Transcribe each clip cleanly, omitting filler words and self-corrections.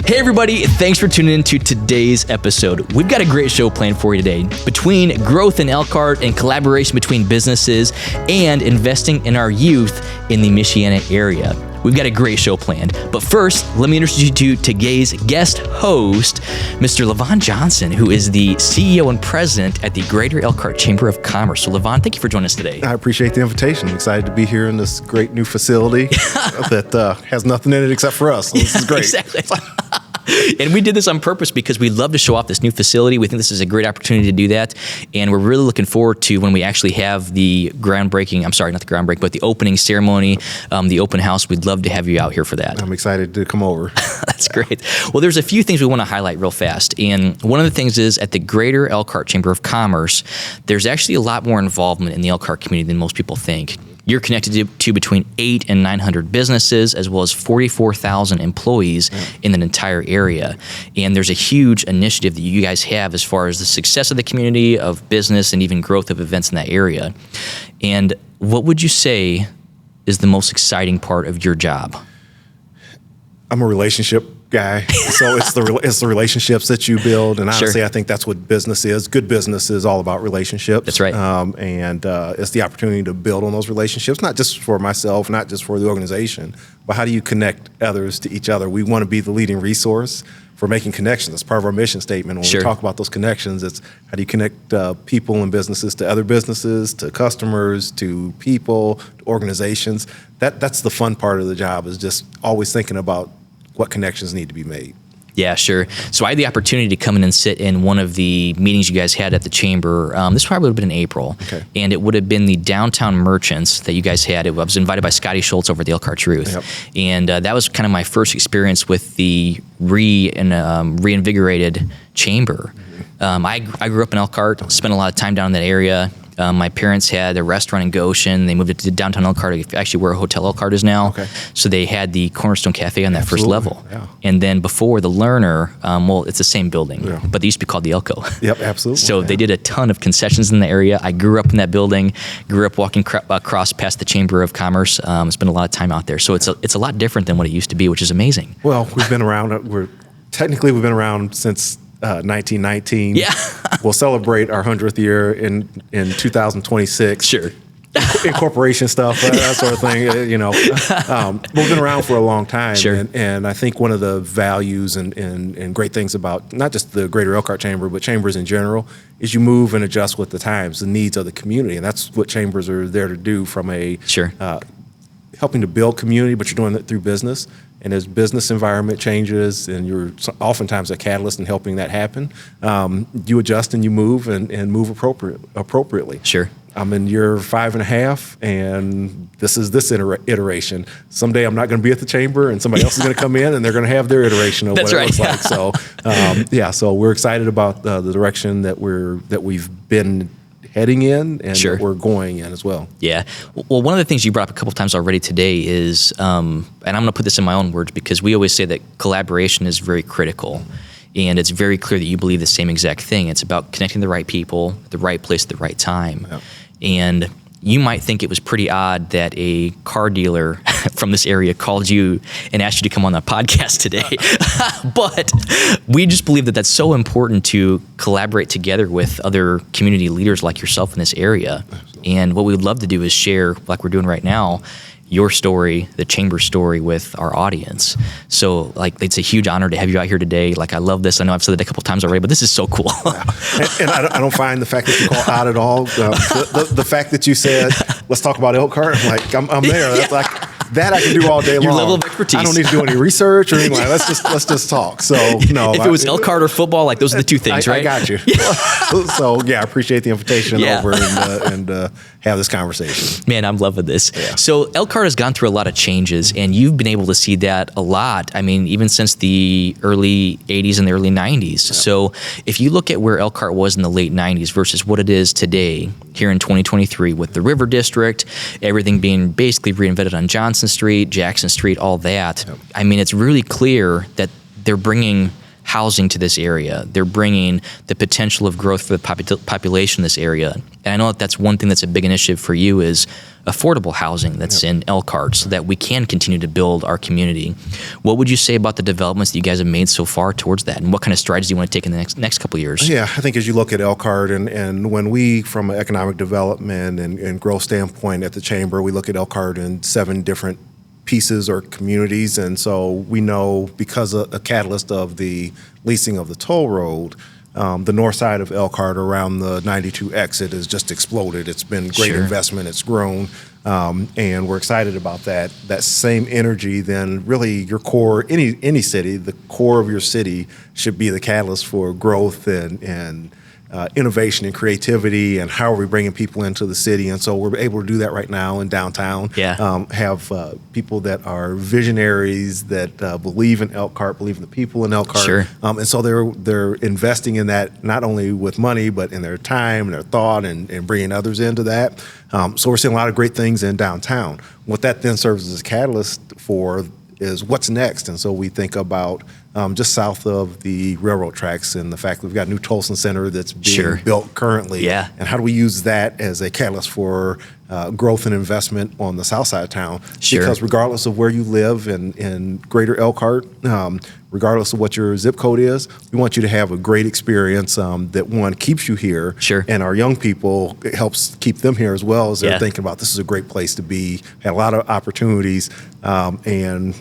Hey everybody, thanks for tuning in to today's episode. We've got a great show planned for you today. Between growth in Elkhart and collaboration between businesses and investing in our youth in the Michiana area. We've got a great show planned. But first, let me introduce you to today's guest host, Mr. Levon Johnson, who is the CEO and president at the Greater Elkhart Chamber of Commerce. So Levon, thank you for joining us today. I appreciate the invitation. I'm excited to be here in this great new facility that has nothing in it except for us. So this is great. Exactly. And we did this on purpose because we love to show off this new facility. We think this is a great opportunity to do that. And we're really looking forward to when we actually have the the opening ceremony, the open house. We'd love to have you out here for that. I'm excited to come over. That's great. Well, there's a few things we want to highlight real fast. And one of the things is at the Greater Elkhart Chamber of Commerce, there's actually a lot more involvement in the Elkhart community than most people think. You're connected to between 800 and 900 businesses, as well as 44,000 employees in an entire area. And there's a huge initiative that you guys have as far as the success of the community, of business, and even growth of events in that area. And what would you say is the most exciting part of your job? I'm a relationship guy, so it's the relationships that you build, and honestly, Sure. I think that's what business is. Good business is all about relationships. That's right. And it's the opportunity to build on those relationships, not just for myself, not just for the organization, but how do you connect others to each other? We want to be the leading resource for making connections. That's part of our mission statement. When Sure. we talk about those connections, it's how do you connect people and businesses to other businesses, to customers, to people, to organizations. That's the fun part of the job, is just always thinking about what connections need to be made. Yeah, sure. So I had the opportunity to come in and sit in one of the meetings you guys had at the chamber. This probably would have been in April. Okay. And it would have been the downtown merchants that you guys had. I was invited by Scotty Schultz over at the Elkhart Truth. Yep. And that was kind of my first experience with the reinvigorated chamber. I grew up in Elkhart, spent a lot of time down in that area. My parents had a restaurant in Goshen. They moved it to downtown Elkhart, actually where Hotel Elkhart is now. Okay. So they had the Cornerstone Cafe on that first Absolutely, level. yeah. And then before the Learner, it's the same building, Yeah. but they used to be called the Elko. Yep, absolutely. So yeah. they did a ton of concessions in the area. I grew up in that building, grew up walking across past the Chamber of Commerce, spent a lot of time out there. So it's a lot different than what it used to be, which is amazing. Well, we've been around. We've been around since 1919. Yeah. We'll celebrate our 100th year in 2026. Sure. Incorporation stuff, that sort of thing. We've been around for a long time. Sure. And I think one of the values and great things about not just the Greater Elkhart Chamber, but chambers in general, is you move and adjust with the times, the needs of the community. And that's what chambers are there to do, from a Sure. helping to build community, but you're doing it through business. And as business environment changes, and you're oftentimes a catalyst in helping that happen, you adjust and you move and move appropriately. Sure. I'm in year 5.5, and this is this iteration. Someday I'm not going to be at the chamber, and somebody else is going to come in, and they're going to have their iteration of That's what right. it looks like. So, so we're excited about the direction that we've been heading in, and Sure. that we're going in as well. Yeah. Well, one of the things you brought up a couple of times already today is, and I'm going to put this in my own words because we always say that collaboration is very critical. And it's very clear that you believe the same exact thing. It's about connecting the right people at the right place at the right time. Yep. And you might think it was pretty odd that a car dealer from this area called you and asked you to come on the podcast today. But we just believe that that's so important to collaborate together with other community leaders like yourself in this area. Absolutely. And what we would love to do is share, like we're doing right now, your story, the chamber story, with our audience. So, it's a huge honor to have you out here today. I love this. I know I've said it a couple times already, but this is so cool. And I don't find the fact that you call odd at all. The fact that you said, let's talk about Elkhart, I'm there. That's that I can do all day long. Your level of expertise. I don't need to do any research or anything. Let's just talk. So no, if it was Elkhart or football, those are the two things, right? I got you. So I appreciate the invitation over and have this conversation. Man, I'm loving this. Yeah. So Elkhart has gone through a lot of changes, and you've been able to see that a lot. I mean, even since the early 80s and the early 90s. Yeah. So if you look at where Elkhart was in the late 90s versus what it is today here in 2023 with the River District, everything being basically reinvented on Johnson Street, Jackson Street, all that. Yep. I mean, it's really clear that they're bringing housing to this area. They're bringing the potential of growth for the population in this area. And I know that's one thing that's a big initiative for you is affordable housing that's in Elkhart so that we can continue to build our community. What would you say about the developments that you guys have made so far towards that? And what kind of strides do you want to take in the next couple of years? Yeah, I think as you look at Elkhart and when we, from an economic development and growth standpoint at the Chamber, we look at Elkhart in 7 different pieces or communities. And so we know because of a catalyst of the leasing of the toll road, the north side of Elkhart around the 92 exit has just exploded. It's been great investment. It's grown. And we're excited about that. That same energy, then really your core, any city, the core of your city should be the catalyst for growth and innovation and creativity, and how are we bringing people into the city. And so we're able to do that right now in downtown. Have people that are visionaries that believe in Elkhart, believe in the people in Elkhart. And so they're investing in that not only with money, but in their time and their thought and bringing others into that. So we're seeing a lot of great things in downtown. What that then serves as a catalyst for is what's next. And so we think about just south of the railroad tracks and the fact that we've got a new Tolson Center that's being built currently. And how do we use that as a catalyst for growth and investment on the south side of town? Because regardless of where you live in greater Elkhart, regardless of what your zip code is, we want you to have a great experience that, one, keeps you here. And our young people, it helps keep them here as well as they're thinking about this is a great place to be, had a lot of opportunities, and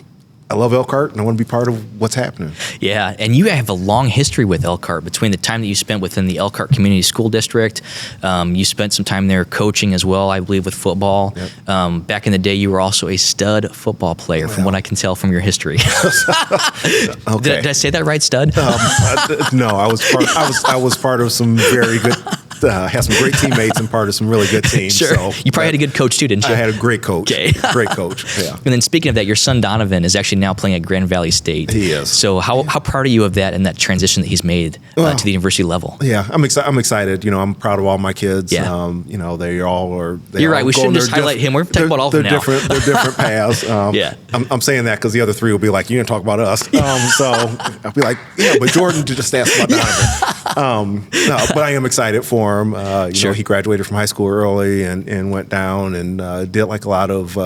I love Elkhart, and I want to be part of what's happening. Yeah, and you have a long history with Elkhart between the time that you spent within the Elkhart Community School District. You spent some time there coaching as well, I believe, with football. Back in the day, you were also a stud football player, from what I can tell from your history. Did I say that right, stud? No, I was part of some very good. Had some great teammates and part of some really good teams. So you probably had a good coach too, didn't you? I had a great coach. Great coach. And then speaking of that, your son Donovan is actually now playing at Grand Valley State. He is. So how proud are you of that and that transition that he's made to the university level? I'm excited. I'm proud of all my kids. They all are. You're right. We shouldn't just highlight him. We're talking about all of them now. They're different paths. I'm saying that because the other 3 will be like, you didn't talk about us. So I'll be like, but Jordan just asked about Donovan. But I am excited for him. He graduated from high school early and went down and did like a lot of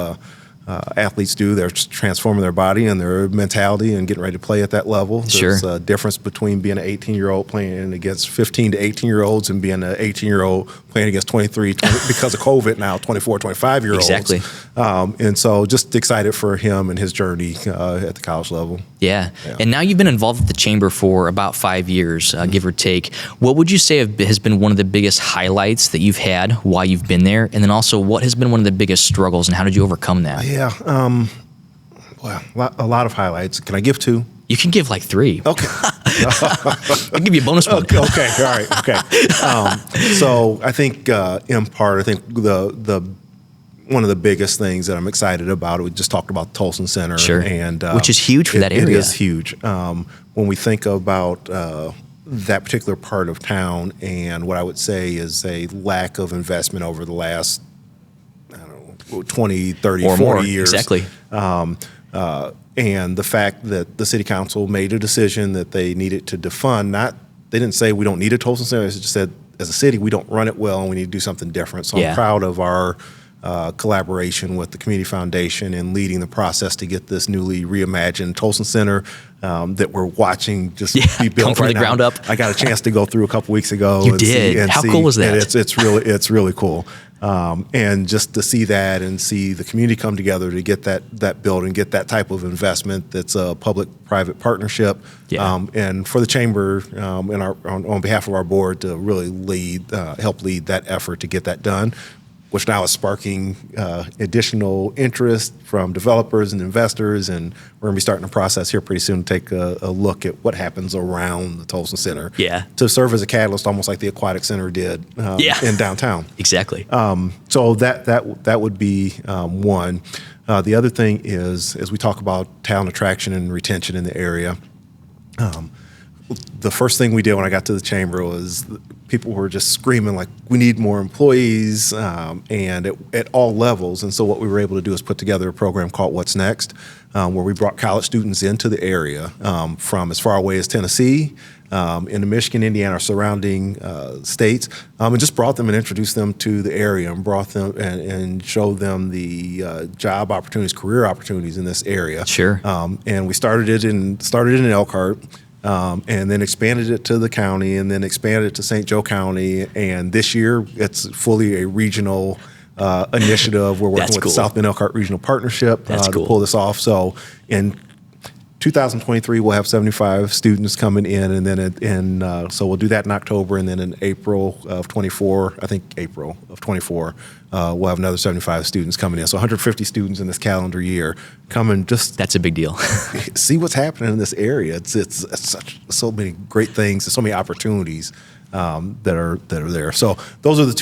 athletes do. They're transforming their body and their mentality and getting ready to play at that level. There's a difference between being an 18-year-old playing against 15 to 18-year-olds and being an 18-year-old playing against 23 because of COVID now, 24, 25-year-olds. Exactly. And so just excited for him and his journey at the college level. And now you've been involved with the Chamber for about 5 years, give or take. What would you say has been one of the biggest highlights that you've had while you've been there? And then also, what has been one of the biggest struggles and how did you overcome that? Well, a lot of highlights. Can I give 2? You can give like 3. Okay. I'll give you a bonus one. Okay. All right. Okay. So I think in part, the one of the biggest things that I'm excited about, we just talked about Tolson Center. And which is huge for that area. It is huge. When we think about that particular part of town and what I would say is a lack of investment over the last 20, 30, or 40 more. years. Exactly. And the fact that the city council made a decision that they needed to defund, they didn't say we don't need a Tolson Center, they just said as a city we don't run it well and we need to do something different. So I'm proud of our collaboration with the Community Foundation and leading the process to get this newly reimagined Tolson Center that we're watching just be built from the ground up. I got a chance to go through a couple weeks ago. You did. How cool was that? It's really cool. And just to see that and see the community come together to get that built and get that type of investment that's a public-private partnership. And for the Chamber and on behalf of our board to really help lead that effort to get that done, which now is sparking additional interest from developers and investors. And we're going to be starting a process here pretty soon to take a look at what happens around the Tolson Center to serve as a catalyst, almost like the Aquatic Center did in downtown. Exactly. So that would be one. The other thing is, as we talk about talent attraction and retention in the area, the first thing we did when I got to the chamber was people were just screaming like, we need more employees, and at all levels. And so what we were able to do is put together a program called What's Next, where we brought college students into the area from as far away as Tennessee, into Michigan, Indiana, surrounding states, and just brought them and introduced them to the area and brought them and showed them the job opportunities, career opportunities in this area. Sure. And we started it in Elkhart. And then expanded it to the county, and then expanded it to St. Joe County. And this year, it's fully a regional initiative. We're working with the South Bend Elkhart Regional Partnership to pull this off. So in 2023, we'll have 75 students coming in, and then so we'll do that in October, and then in April of 24, we'll have another 75 students coming in. So 150 students in this calendar year coming. That's a big deal. See what's happening in this area. It's so many great things, and so many opportunities that are there. So those are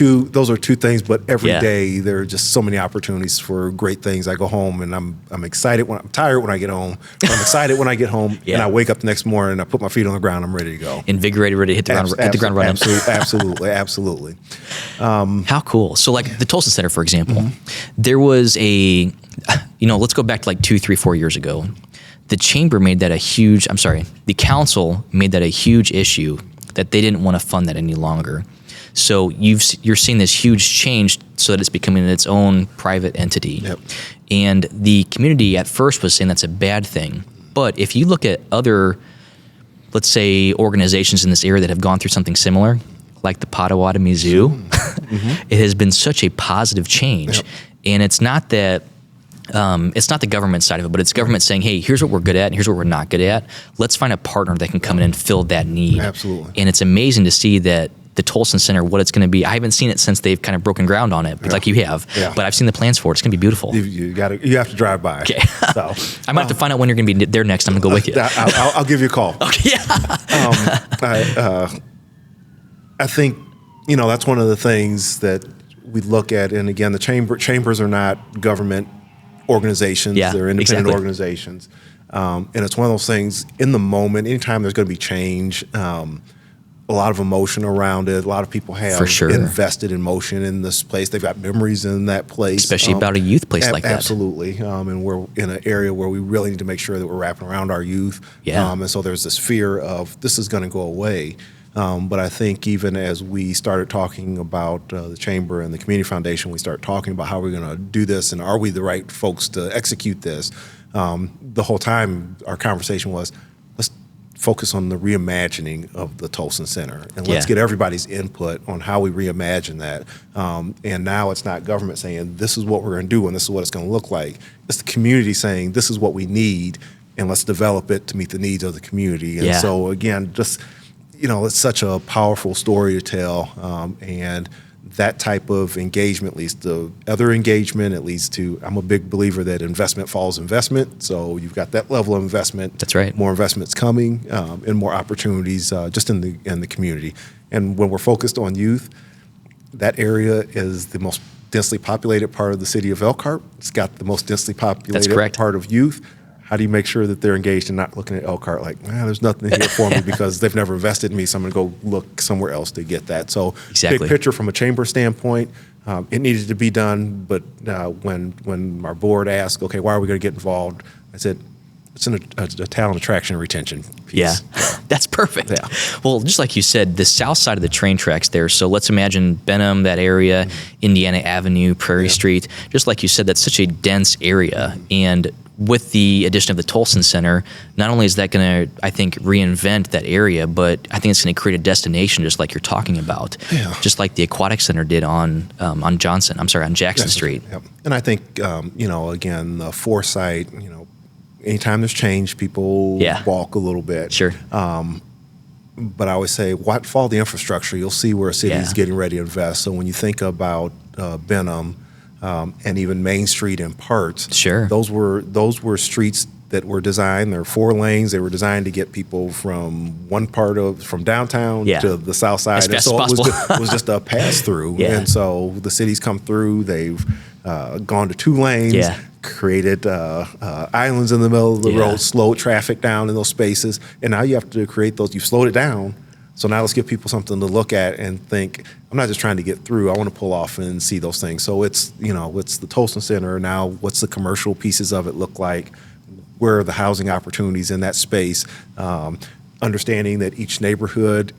two things. But every day there are just so many opportunities for great things. I go home and I'm excited I'm tired when I get home. I'm excited when I get home, and I wake up the next morning and I put my feet on the ground. I'm ready to go. Invigorated, ready to hit the ground running. Absolutely. How cool. So like the Tulsa Center, for example, there was let's go back to like 2, 3, 4 years ago. The chamber made that the council made that a huge issue that they didn't want to fund that any longer. So you're seeing this huge change so that it's becoming its own private entity. Yep. And the community at first was saying that's a bad thing. But if you look at other, let's say, organizations in this area that have gone through something similar, like the Potawatomi Zoo, it has been such a positive change. Yep. And it's not that it's not the government side of it, but it's government saying, hey, here's what we're good at and here's what we're not good at. Let's find a partner that can come in and fill that need. Absolutely. And it's amazing to see that the Tolson Center, what it's going to be. I haven't seen it since they've kind of broken ground on it, like you have. Yeah. But I've seen the plans for it. It's going to be beautiful. You have to drive by. Okay. So I might have to find out when you're going to be there next. I'm going to go with you. I'll give you a call. Okay. I think that's one of the things that we look at. And again, the chambers are not government organizations. They're independent organizations. And it's one of those things in the moment, anytime there's going to be change, a lot of emotion around it. A lot of people have invested emotion in this place. They've got memories in that place. Especially about a youth place like that. Absolutely. And we're in an area where we really need to make sure that we're wrapping around our youth. Yeah. And so there's this fear of this is going to go away. But I think even as we started talking about the Chamber and the Community Foundation, we started talking about how we're going to do this and are we the right folks to execute this. The whole time our conversation was, let's focus on the reimagining of the Tolson Center. And let's get everybody's input on how we reimagine that. And now it's not government saying, this is what we're going to do and this is what it's going to look like. It's the community saying, this is what we need and let's develop it to meet the needs of the community. And so again, just it's such a powerful story to tell, and that type of engagement leads to other engagement. It leads to, I'm a big believer that investment follows investment. So you've got that level of investment. That's right. More investments coming, and more opportunities just in the community. And when we're focused on youth, that area is the most densely populated part of the city of Elkhart. It's got the most densely populated part of youth. How do you make sure that they're engaged and not looking at Elkhart like, there's nothing here for me because they've never invested in me, so I'm going to go look somewhere else to get that. So big picture from a chamber standpoint, it needed to be done, but when our board asked, okay, why are we going to get involved, I said, it's a talent attraction and retention piece. Yeah, that's perfect. Yeah. Well, just like you said, the south side of the train tracks there. So let's imagine Benham, that area, Indiana Avenue, Prairie Street. Just like you said, that's such a dense area. And with the addition of the Tolson Center, not only is that going to, I think, reinvent that area, but I think it's going to create a destination just like you're talking about. Yeah. Just like the Aquatic Center did on Jackson Street. Yep. And I think, again, the foresight, anytime there's change, people balk a little bit. Sure. But I always say, follow the infrastructure. You'll see where a city is getting ready to invest. So when you think about Benham and even Main Street in parts, those were streets that were designed. They're 4 lanes. They were designed to get people from from downtown to the south side. As fast as possible. It was just a pass through. And so the city's come through. They've gone to 2 lanes. created islands in the middle of the road, slowed traffic down in those spaces, and now you have to create those. You've slowed it down, so now let's give people something to look at and think. I'm not just trying to get through. I want to pull off and see those things. So it's it's the Tolson Center now. What's the commercial pieces of it look like? Where are the housing opportunities in that space? Understanding that each neighborhood.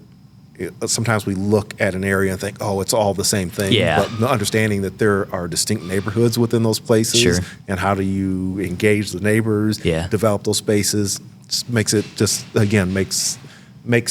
Sometimes we look at an area and think, oh, it's all the same thing. Yeah. But understanding that there are distinct neighborhoods within those places, Sure. and how do you engage the neighbors, develop those spaces, makes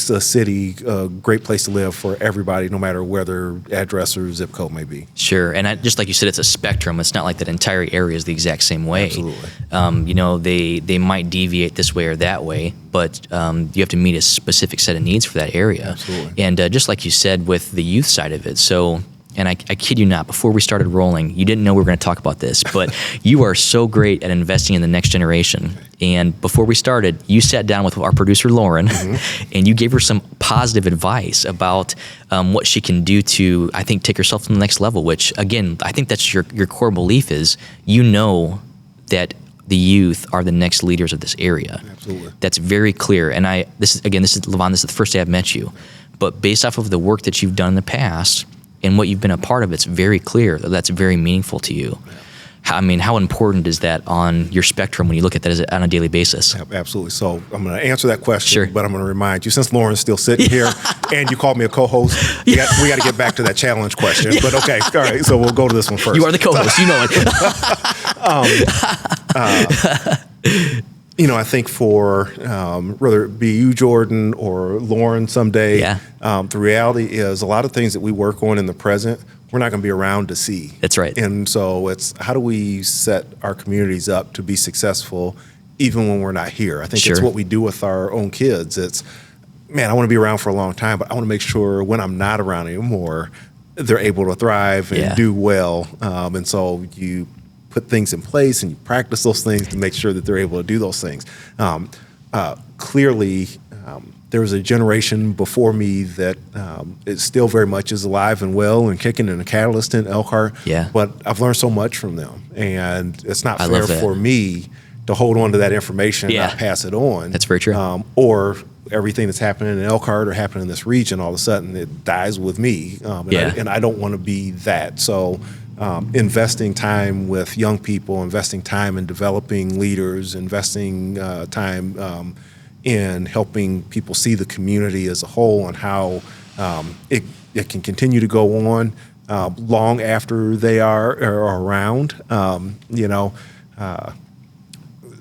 a city a great place to live for everybody, no matter where their address or zip code may be. Sure, and just like you said, it's a spectrum. It's not like that entire area is the exact same way. Absolutely. They might deviate this way or that way, but you have to meet a specific set of needs for that area. Absolutely. And just like you said with the youth side of it, so. And I kid you not, before we started rolling, you didn't know we were going to talk about this, but you are so great at investing in the next generation. And before we started, you sat down with our producer, Lauren, and you gave her some positive advice about what she can do to, I think, take herself to the next level, which, again, I think that's your core belief is that the youth are the next leaders of this area. Absolutely. That's very clear. And this is Levon, this is the first day I've met you. But based off of the work that you've done in the past, and what you've been a part of, it's very clear that that's very meaningful to you. How important is that on your spectrum when you look at that on a daily basis? Absolutely. So I'm going to answer that question, Sure. but I'm going to remind you, since Lauren's still sitting here and you called me a co-host, we got to get back to that challenge question. But okay, all right, so we'll go to this one first. You are the co-host, you know it. I think for whether it be you, Jordan, or Lauren someday, the reality is a lot of things that we work on in the present, we're not going to be around to see. That's right. And so it's how do we set our communities up to be successful even when we're not here? I think it's what we do with our own kids. It's, man, I want to be around for a long time, but I want to make sure when I'm not around anymore, they're able to thrive and do well. And so you put things in place and you practice those things to make sure that they're able to do those things. Clearly, there was a generation before me that it still very much is alive and well and kicking and a catalyst in Elkhart. Yeah. But I've learned so much from them, and it's not I fair love that. for me to hold on to that information and not pass it on. That's very true. Or everything that's happening in Elkhart or happening in this region, all of a sudden it dies with me. And I don't want to be that. So investing time with young people, investing time in developing leaders, investing time in helping people see the community as a whole and how it can continue to go on long after they are around.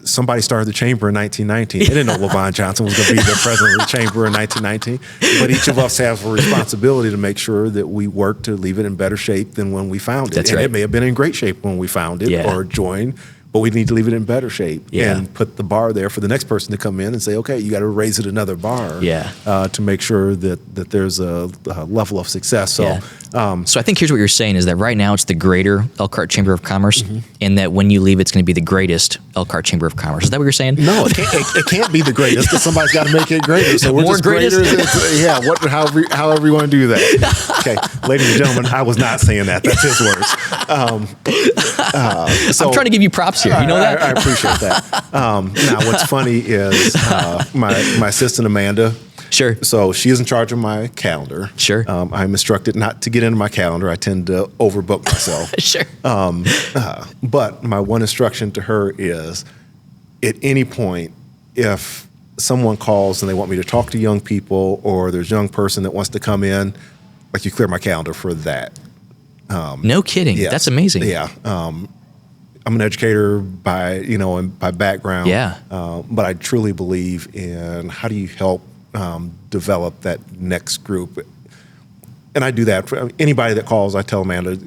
Somebody started the chamber in 1919. They didn't know Levon Johnson was going to be the president of the chamber in 1919. But each of us has a responsibility to make sure that we work to leave it in better shape than when we found it. That's and right. it may have been in great shape when we found it or joined, but we need to leave it in better shape and put the bar there for the next person to come in and say, okay, you got to raise it another bar to make sure that there's a level of success. So, so I think here's what you're saying is that right now it's the greater Elkhart Chamber of Commerce, and that when you leave, it's going to be the greatest Elkhart Chamber of Commerce. Is that what you're saying? No, it can't be the greatest because somebody's got to make it greater. So we're More just greatest? however you want to do that. Okay, ladies and gentlemen, I was not saying that. That's his words. I'm trying to give you props here. You know that? I appreciate that. Now, what's funny is my assistant, Amanda. Sure. So she is in charge of my calendar. Sure. I'm instructed not to get into my calendar. I tend to overbook myself. Sure. But my one instruction to her is, at any point, if someone calls and they want me to talk to young people or there's a young person that wants to come in, like you clear my calendar for that. No kidding. Yeah. That's amazing. Yeah. I'm an educator by background. Yeah. But I truly believe in how do you help develop that next group. And I do that for anybody that calls. I tell Amanda,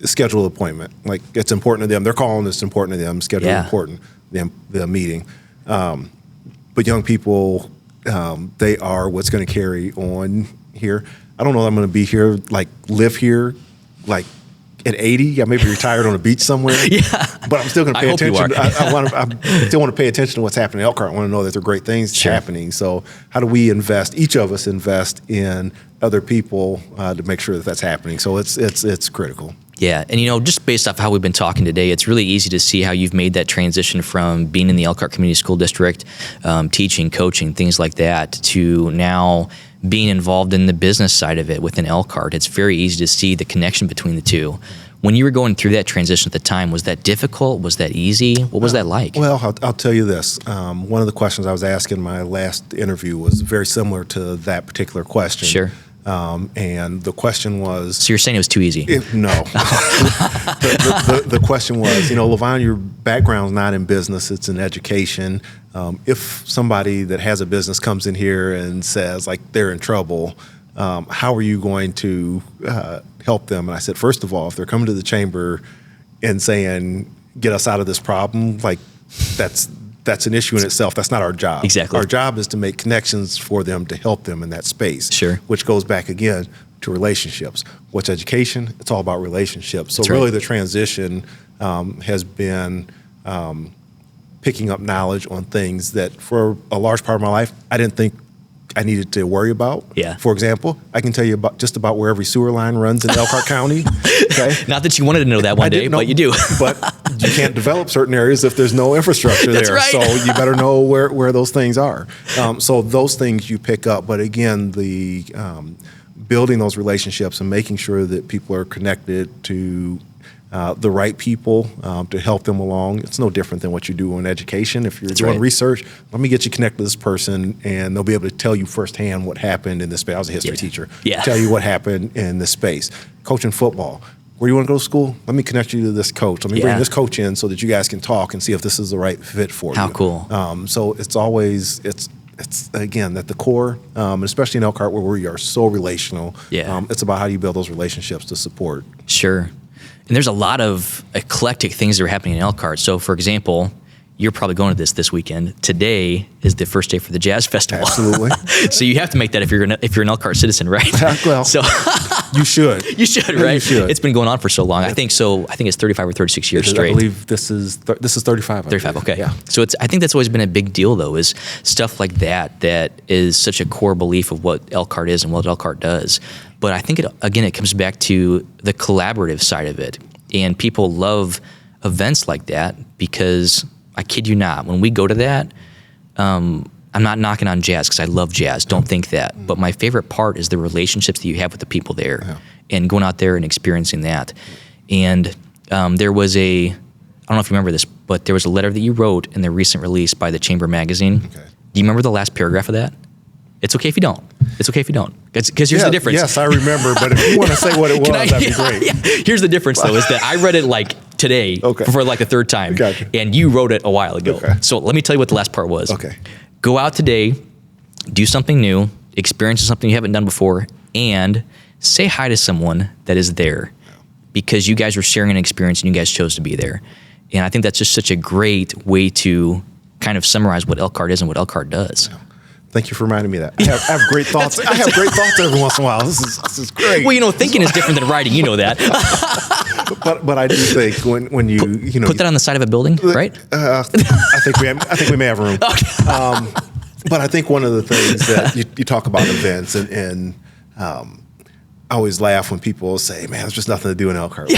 schedule an appointment. Like, it's important to them. They're calling, it's important to them. Schedule important, the meeting. But young people, they are what's going to carry on here. I don't know that I'm going to be here, live here, at 80. I may be retired on a beach somewhere. But I'm still going to pay attention. I still want to pay attention to what's happening in Elkhart. I want to know that there are great things happening. So how do we invest, each of us invest in other people to make sure that that's happening. So it's critical. Yeah, and just based off how we've been talking today, it's really easy to see how you've made that transition from being in the Elkhart Community School District, teaching, coaching, things like that, to now being involved in the business side of it within Elkhart. It's very easy to see the connection between the two. When you were going through that transition at the time, was that difficult? Was that easy? What was that like? Well, I'll tell you this. One of the questions I was asked in my last interview was very similar to that particular question. Sure. And the question was... So you're saying it was too easy? No. the question was, Levon, your background's not in business, it's in education. If somebody that has a business comes in here and says, like, they're in trouble, how are you going to help them? And I said, first of all, if they're coming to the chamber and saying, get us out of this problem, like, that's an issue in itself. That's not our job. Exactly. Our job is to make connections for them to help them in that space. Sure. Which goes back again to relationships. What's education? It's all about relationships. So That's really right. the transition has been picking up knowledge on things that for a large part of my life, I didn't think I needed to worry about. Yeah. For example, I can tell you just about where every sewer line runs in Elkhart County. Okay. Not that you wanted to know that one day, but you do. But you can't develop certain areas if there's no infrastructure That's there. right. So you better know where those things are. So those things you pick up. But again, the building those relationships and making sure that people are connected to the right people to help them along. It's no different than what you do in education. If you're That's doing right. research, let me get you connected to this person, and they'll be able to tell you firsthand what happened in this space. I was a history teacher. Yeah. Tell you what happened in this space. Coaching football. Where do you want to go to school? Let me connect you to this coach. Let me bring this coach in so that you guys can talk and see if this is the right fit for you. How cool. So it's always, it's again, at the core, especially in Elkhart where we are so relational, it's about how do you build those relationships to support. Sure. And there's a lot of eclectic things that are happening in Elkhart. So, for example, you're probably going to this weekend. Today is the first day for the Jazz Festival. Absolutely. So you have to make that if you're an Elkhart citizen, right? Well, so you should. You should, right? You should. It's been going on for so long. I think it's 35 or 36 years straight. I believe this is 35. 35, okay. Yeah. So I think that's always been a big deal, though, is stuff like that is such a core belief of what Elkhart is and what Elkhart does. But I think, it comes back to the collaborative side of it. And people love events like that because, I kid you not, when we go to that, I'm not knocking on jazz because I love jazz. Don't think that. But my favorite part is the relationships that you have with the people there and going out there and experiencing that. And there was I don't know if you remember this, but there was a letter that you wrote in the recent release by the Chamber magazine. Okay. Do you remember the last paragraph of that? It's okay if you don't. It's okay if you don't. Because here's the difference. Yes, I remember. But if you want to say what it was, that'd be great. Yeah. Here's the difference, though, is that I read it like today for like the third time. Gotcha. And you wrote it a while ago. Okay. So let me tell you what the last part was. Okay. Go out today, do something new, experience something you haven't done before, and say hi to someone that is there because you guys were sharing an experience and you guys chose to be there. And I think that's just such a great way to kind of summarize what Elkhart is and what Elkhart does. Yeah. Thank you for reminding me of that. I have great thoughts. I have great thoughts every once in a while. This is great. Well, thinking is different than writing. You know that. but I do think when you put that on the side of a building, right? I think we may have room. Okay. But I think one of the things that you talk about events and I always laugh when people say, "Man, there's just nothing to do in Elkhart."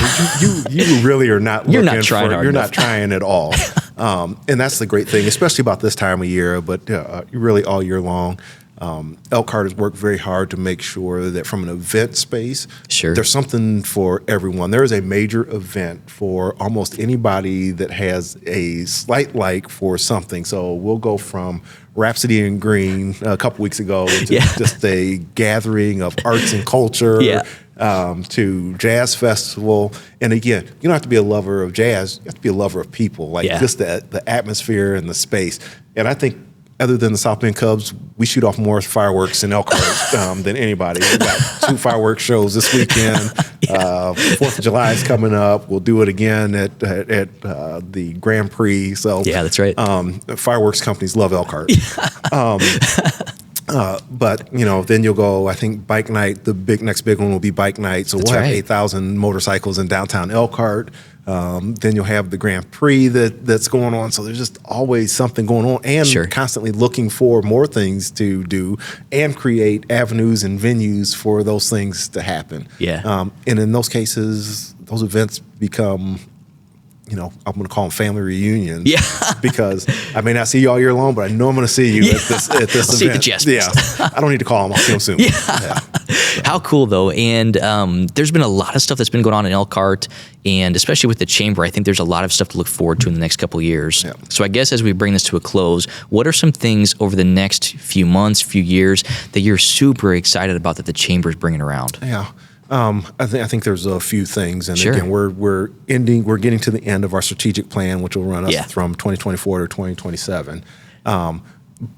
You really are not. You're not trying hard enough. You're not trying at all. And that's the great thing, especially about this time of year, but really all year long. Elkhart has worked very hard to make sure that from an event space, there's something for everyone. There is a major event for almost anybody that has a slight like for something. So we'll go from Rhapsody in Green a couple weeks ago to just a gathering of arts and culture to Jazz Festival. And again, you don't have to be a lover of jazz. You have to be a lover of people, like just the atmosphere and the space. And I think other than the South Bend Cubs, we shoot off more fireworks in Elkhart than anybody. We've got 2 fireworks shows this weekend. 4th of July is coming up. We'll do it again at the Grand Prix. So that's right. Fireworks companies love Elkhart. But then you'll go. I think bike night. The next big one will be bike night. So we'll have 8,000 motorcycles in downtown Elkhart. Then you'll have the Grand Prix that's going on. So there's just always something going on, and constantly looking for more things to do and create avenues and venues for those things to happen. Yeah. And in those cases, those events become, I'm going to call them family reunions. Yeah. Because I may not see you all year long, but I know I'm going to see you at this I'll event. see the Jaspers. Yeah. I don't need to call them. I'll see them soon. Yeah. How cool, though. And there's been a lot of stuff that's been going on in Elkhart, and especially with the chamber, I think there's a lot of stuff to look forward to in the next couple of years. Yeah. So I guess as we bring this to a close, what are some things over the next few months, few years that you're super excited about that the chamber is bringing around? Yeah. I think there's a few things, and again, we're getting to the end of our strategic plan, which will run us from 2024 to 2027.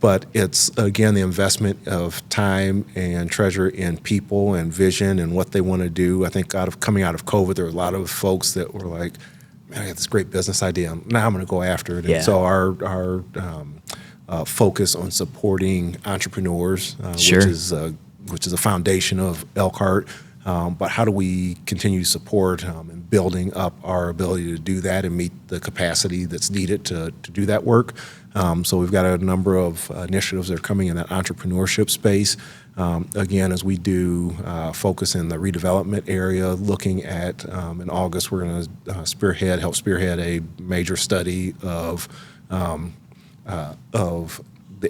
But it's again the investment of time and treasure in people and vision and what they want to do. I think coming out of COVID, there were a lot of folks that were like, "Man, I got this great business idea. Now I'm going to go after it." And so our focus on supporting entrepreneurs, which is a foundation of Elkhart. But how do we continue to support and building up our ability to do that and meet the capacity that's needed to do that work? So we've got a number of initiatives that are coming in that entrepreneurship space. Again, as we do focus in the redevelopment area, looking at in August, we're going to help spearhead a major study of the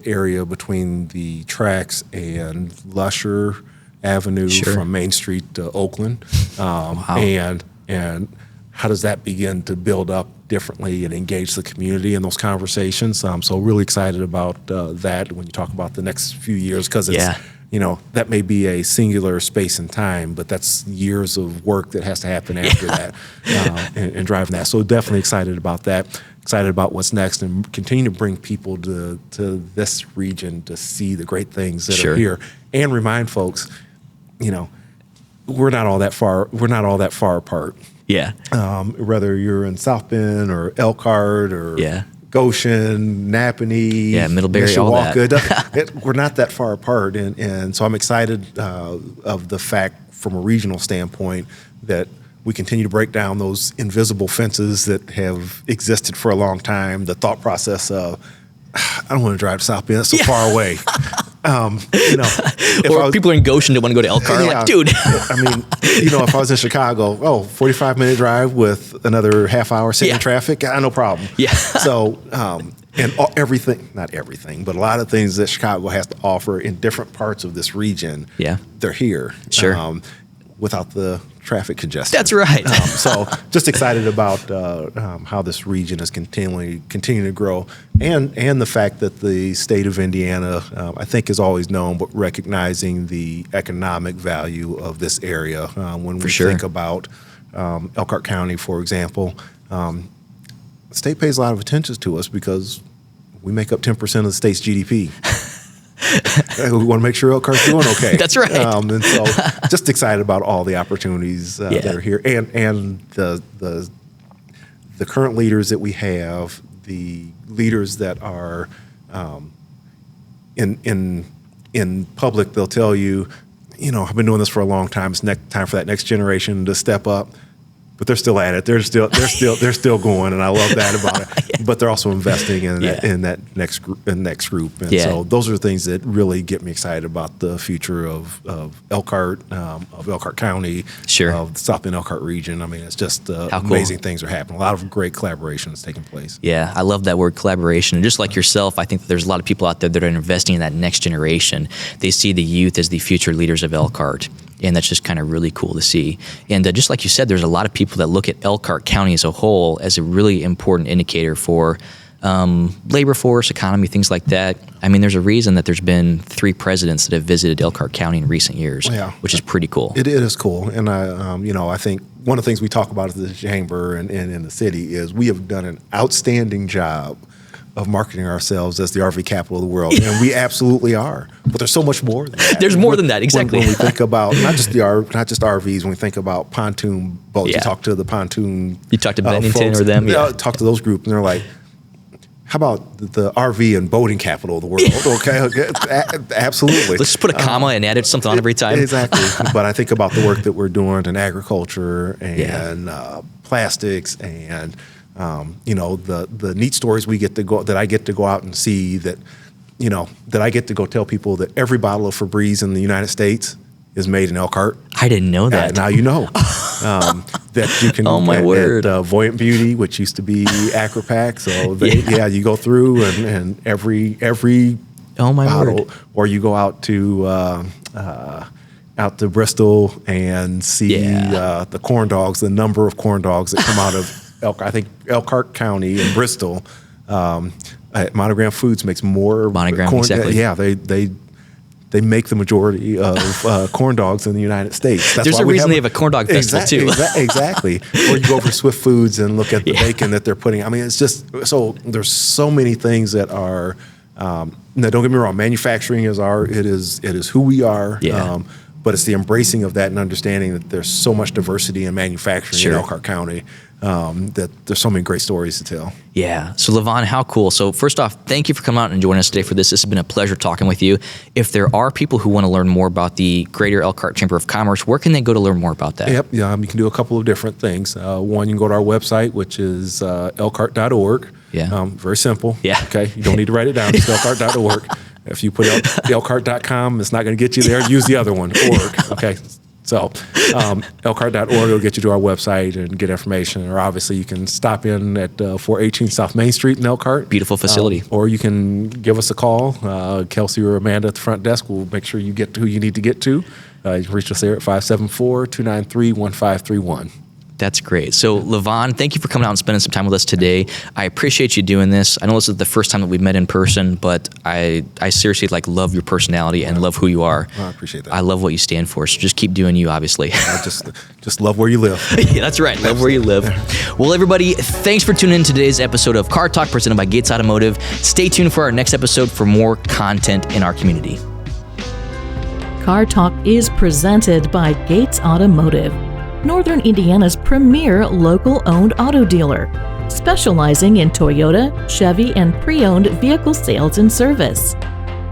area between the tracks and Lusher Avenue from Main Street to Oakland, and how does that begin to build up differently and engage the community in those conversations? So really excited about that when you talk about the next few years, because it's that may be a singular space and time, but that's years of work that has to happen after that and driving that. So definitely excited about that. Excited about what's next, and continue to bring people to this region to see the great things that are here, and remind folks, we're not all that far apart. Yeah. Whether you're in South Bend or Elkhart or Goshen, Napanee, Middlebury, all that. We're not that far apart, and so I'm excited of the fact, from a regional standpoint, that we continue to break down those invisible fences that have existed for a long time. The thought process of, I don't want to drive to South Bend, it's so far away. Or people in Goshen that want to go to Elkhart. Like, dude. I mean, if I was in Chicago, 45-minute drive with another half hour sitting in traffic, no problem. Yeah. So, and everything, not everything, but a lot of things that Chicago has to offer in different parts of this region, they're here. Sure. Without the traffic congestion. That's right. So just excited about how this region is continuing to grow, and the fact that the state of Indiana, I think, is always known, but recognizing the economic value of this area. When we think about Elkhart County, for example, the state pays a lot of attention to us because we make up 10% of the state's GDP. We want to make sure Elkhart's doing okay. That's right. And so just excited about all the opportunities that are here, and the current leaders that we have, the leaders that are in public. They'll tell you, I've been doing this for a long time. It's time for that next generation to step up. But they're still at it. They're still going, and I love that about it. But they're also investing in that next group. And so those are things that really get me excited about the future of Elkhart, of Elkhart County, of the South Bend Elkhart region. I mean, it's just amazing things are happening. A lot of great collaborations taking place. Yeah, I love that word, collaboration. And just like yourself, I think that there's a lot of people out there that are investing in that next generation. They see the youth as the future leaders of Elkhart. And that's just kind of really cool to see. And just like you said, there's a lot of people that look at Elkhart County as a whole as a really important indicator for labor force, economy, things like that. I mean, there's a reason that there's been 3 presidents that have visited Elkhart County in recent years, which is pretty cool. It is cool. And I think one of the things we talk about at the chamber and in the city is we have done an outstanding job of marketing ourselves as the RV capital of the world, and we absolutely are. But there's so much more than that. There's more than that, exactly. When we think about not just RVs, when we think about pontoon boats, you talk to the pontoon. You talk to Bennington folks, or them, talk to those groups, and they're like, how about the RV and boating capital of the world? Okay, absolutely. Let's just put a comma and add something on every time. Exactly. But I think about the work that we're doing in agriculture and plastics and the neat stories that I get to go out and see that I get to go tell people that every bottle of Febreze in the United States is made in Elkhart. I didn't know that. Now you know that you can. Oh my word! Voyant Beauty, which used to be Acropack, so you go through and every oh my bottle, word. Or you go out to Bristol and see the corn dogs, the number of corn dogs that come out of Elkhart County and Bristol. Monogram Foods makes more Monogram, corn. exactly. Yeah, they make the majority of corn dogs in the United States. There's a reason they have a corn dog festival too. Exactly. Or you go over to Swift Foods and look at the bacon that they're putting. I mean, it's just so there's so many things that are. Now, don't get me wrong. Manufacturing is who we are. Yeah. But it's the embracing of that and understanding that there's so much diversity in manufacturing in Elkhart County that there's so many great stories to tell. Yeah. So, Levon, how cool. So, first off, thank you for coming out and joining us today for this. This has been a pleasure talking with you. If there are people who want to learn more about the Greater Elkhart Chamber of Commerce, where can they go to learn more about that? Yep. Yeah, you can do a couple of different things. One, you can go to our website, which is elkhart.org. Yeah. Very simple. Yeah. Okay. You don't need to write it down. It's elkhart.org. If you put elkhart.com, it's not going to get you there. Use the other one, org. Okay. So elkhart.org will get you to our website and get information. Or obviously you can stop in at 418 South Main Street in Elkhart. Beautiful facility. Or you can give us a call. Kelsey or Amanda at the front desk will make sure you get to who you need to get to. You can reach us there at 574-293-1531. That's great. So, Levon, thank you for coming out and spending some time with us today. I appreciate you doing this. I know this is the first time that we've met in person, but I seriously love your personality and love who you are. I appreciate that. I love what you stand for. So just keep doing you, obviously. I just love where you live. Yeah, that's right. Love where you live. Well, everybody, thanks for tuning in to today's episode of Car Talk presented by Gates Automotive. Stay tuned for our next episode for more content in our community. Car Talk is presented by Gates Automotive, Northern Indiana's premier local-owned auto dealer, specializing in Toyota, Chevy, and pre-owned vehicle sales and service.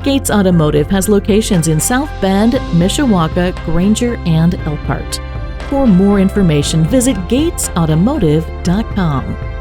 Gates Automotive has locations in South Bend, Mishawaka, Granger, and Elkhart. For more information, visit gatesautomotive.com.